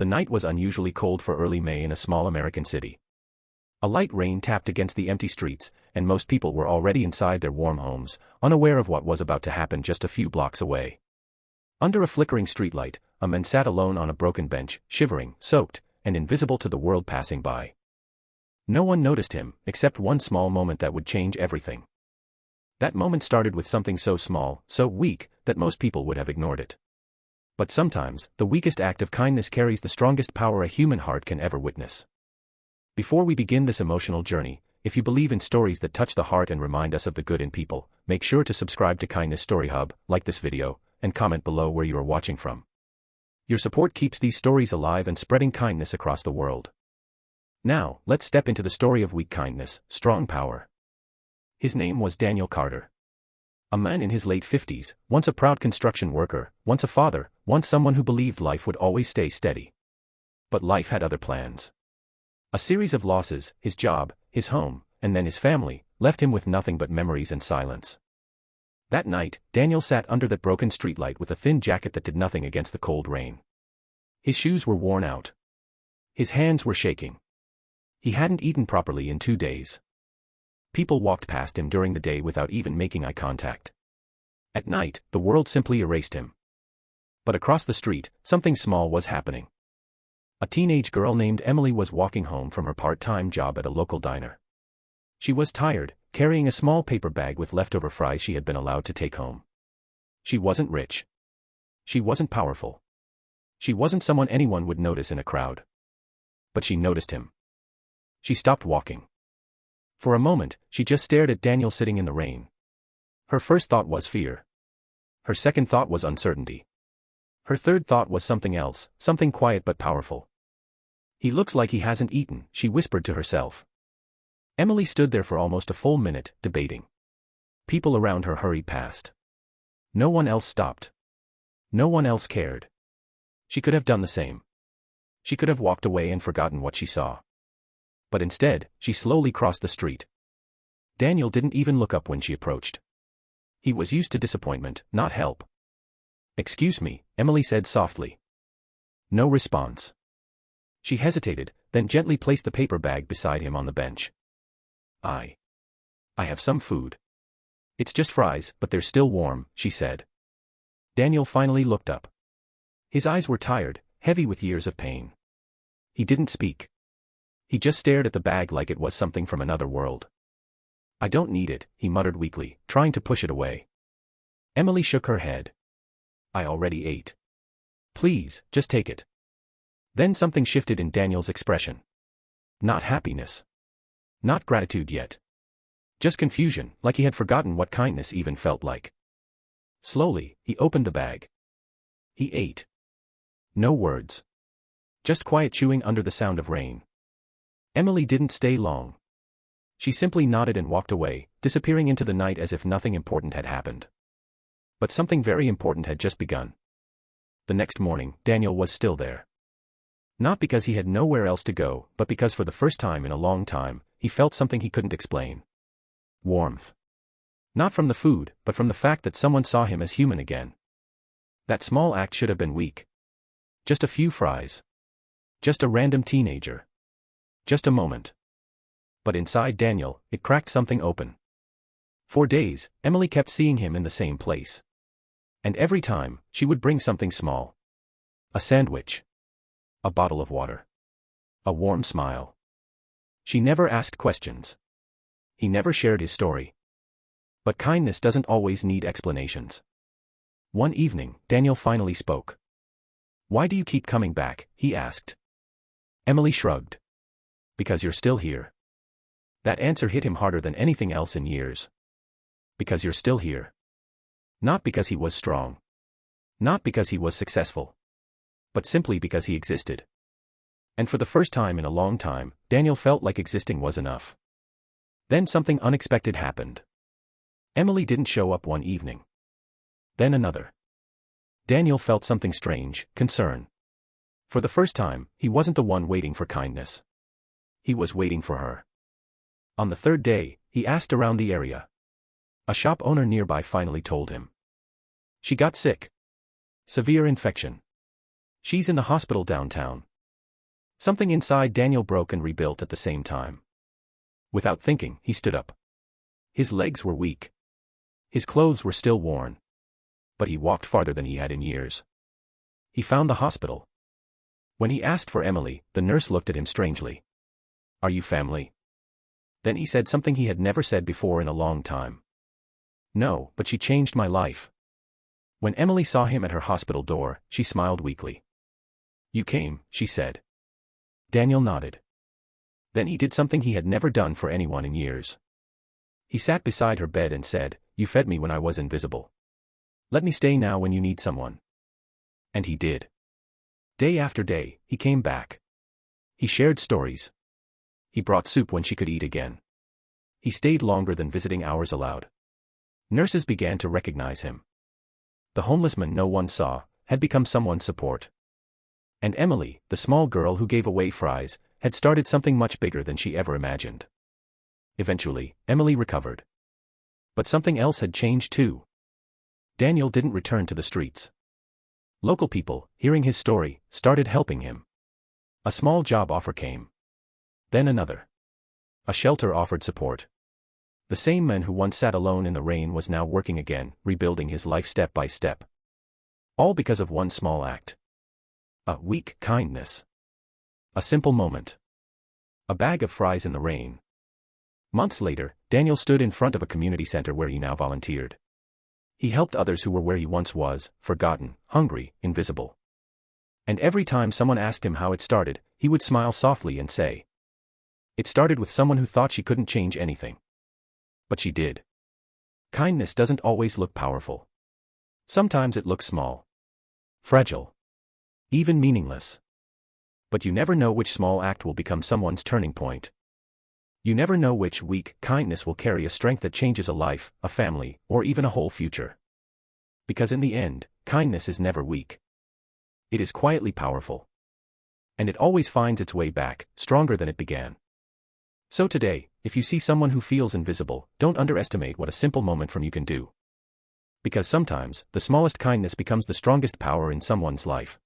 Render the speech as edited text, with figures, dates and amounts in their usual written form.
The night was unusually cold for early May in a small American city. A light rain tapped against the empty streets, and most people were already inside their warm homes, unaware of what was about to happen just a few blocks away. Under a flickering streetlight, a man sat alone on a broken bench, shivering, soaked, and invisible to the world passing by. No one noticed him, except one small moment that would change everything. That moment started with something so small, so weak, that most people would have ignored it. But sometimes, the weakest act of kindness carries the strongest power a human heart can ever witness. Before we begin this emotional journey, if you believe in stories that touch the heart and remind us of the good in people, make sure to subscribe to Kindness Story Hub, like this video, and comment below where you are watching from. Your support keeps these stories alive and spreading kindness across the world. Now, let's step into the story of weak kindness, strong power. His name was Daniel Carter. A man in his late 50s, once a proud construction worker, once a father, once someone who believed life would always stay steady. But life had other plans. A series of losses, his job, his home, and then his family, left him with nothing but memories and silence. That night, Daniel sat under that broken streetlight with a thin jacket that did nothing against the cold rain. His shoes were worn out. His hands were shaking. He hadn't eaten properly in 2 days. People walked past him during the day without even making eye contact. At night, the world simply erased him. But across the street, something small was happening. A teenage girl named Emily was walking home from her part-time job at a local diner. She was tired, carrying a small paper bag with leftover fries she had been allowed to take home. She wasn't rich. She wasn't powerful. She wasn't someone anyone would notice in a crowd. But she noticed him. She stopped walking. For a moment, she just stared at Daniel sitting in the rain. Her first thought was fear. Her second thought was uncertainty. Her third thought was something else, something quiet but powerful. He looks like he hasn't eaten, she whispered to herself. Emily stood there for almost a full minute, debating. People around her hurried past. No one else stopped. No one else cared. She could have done the same. She could have walked away and forgotten what she saw. But instead, she slowly crossed the street. Daniel didn't even look up when she approached. He was used to disappointment, not help. "Excuse me," Emily said softly. No response. She hesitated, then gently placed the paper bag beside him on the bench. I have some food. It's just fries, but they're still warm," she said. Daniel finally looked up. His eyes were tired, heavy with years of pain. He didn't speak. He just stared at the bag like it was something from another world. "I don't need it," he muttered weakly, trying to push it away. Emily shook her head. "I already ate. Please, just take it." Then something shifted in Daniel's expression. Not happiness. Not gratitude yet. Just confusion, like he had forgotten what kindness even felt like. Slowly, he opened the bag. He ate. No words. Just quiet chewing under the sound of rain. Emily didn't stay long. She simply nodded and walked away, disappearing into the night as if nothing important had happened. But something very important had just begun. The next morning, Daniel was still there. Not because he had nowhere else to go, but because for the first time in a long time, he felt something he couldn't explain. Warmth. Not from the food, but from the fact that someone saw him as human again. That small act should have been weak. Just a few fries. Just a random teenager. Just a moment. But inside Daniel, it cracked something open. For days, Emily kept seeing him in the same place. And every time, she would bring something small. A sandwich. A bottle of water. A warm smile. She never asked questions. He never shared his story. But kindness doesn't always need explanations. One evening, Daniel finally spoke. "Why do you keep coming back?" he asked. Emily shrugged. "Because you're still here." That answer hit him harder than anything else in years. Because you're still here. Not because he was strong. Not because he was successful. But simply because he existed. And for the first time in a long time, Daniel felt like existing was enough. Then something unexpected happened. Emily didn't show up one evening. Then another. Daniel felt something strange, concern. For the first time, he wasn't the one waiting for kindness. He was waiting for her. On the third day, he asked around the area. A shop owner nearby finally told him. She got sick. Severe infection. She's in the hospital downtown, Something inside Daniel broke and rebuilt at the same time. Without thinking, he stood up. His legs were weak. His clothes were still worn. But he walked farther than he had in years. He found the hospital. When he asked for Emily, the nurse looked at him strangely. "Are you family?" Then he said something he had never said before in a long time. "No, but she changed my life." When Emily saw him at her hospital door, she smiled weakly. "You came," she said. Daniel nodded. Then he did something he had never done for anyone in years. He sat beside her bed and said, "You fed me when I was invisible. Let me stay now when you need someone." And he did. Day after day, he came back. He shared stories. He brought soup when she could eat again. He stayed longer than visiting hours allowed. Nurses began to recognize him. The homeless man no one saw had become someone's support. And Emily, the small girl who gave away fries, had started something much bigger than she ever imagined. Eventually, Emily recovered. But something else had changed too. Daniel didn't return to the streets. Local people, hearing his story, started helping him. A small job offer came. Then another. A shelter offered support. The same man who once sat alone in the rain was now working again, rebuilding his life step by step. All because of one small act. A weak kindness. A simple moment. A bag of fries in the rain. Months later, Daniel stood in front of a community center where he now volunteered. He helped others who were where he once was, forgotten, hungry, invisible. And every time someone asked him how it started, he would smile softly and say, "It started with someone who thought she couldn't change anything. But she did." Kindness doesn't always look powerful. Sometimes it looks small. Fragile. Even meaningless. But you never know which small act will become someone's turning point. You never know which weak kindness will carry a strength that changes a life, a family, or even a whole future. Because in the end, kindness is never weak. It is quietly powerful. And it always finds its way back, stronger than it began. So today, if you see someone who feels invisible, don't underestimate what a simple moment from you can do. Because sometimes, the smallest kindness becomes the strongest power in someone's life.